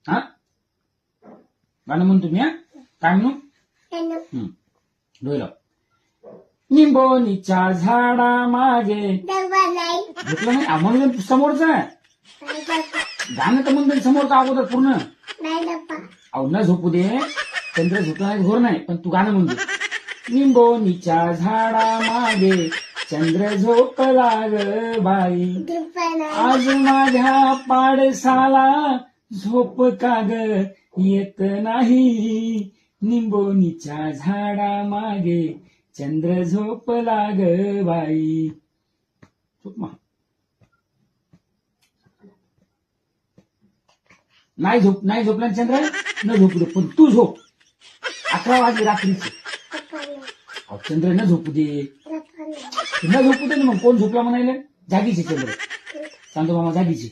हा गाणं म्हणतो मी. हा काय म्हणू? डोळे निंबोनीच्या झाडा मागे झोपलं नाही म्हणून समोरचं गाणं तर म्हणतो समोरचं अगोदर पूर्ण. अहो न झोपू दे, चंद्र झोपला नाही घोर नाही, पण तू गाणं म्हणतो. निंबोनीच्या झाडा मागे चंद्र झोपला ग बाई, आज माझ्या पाडसाला झोप का ग येत नाही. निंबोनीच्या झाडा मागे चंद्र झोपला ग बाई. झोप मग. नाही झोपला चंद्र, न झोपू दे, पण तू झोप. 11 वाजले रात्रीचे. चंद्र न झोपू दे, न झोपू दे ना. मग कोण झोपला म्हणायला? जागीचे चंद्र, सांगतो मामा जागीचे.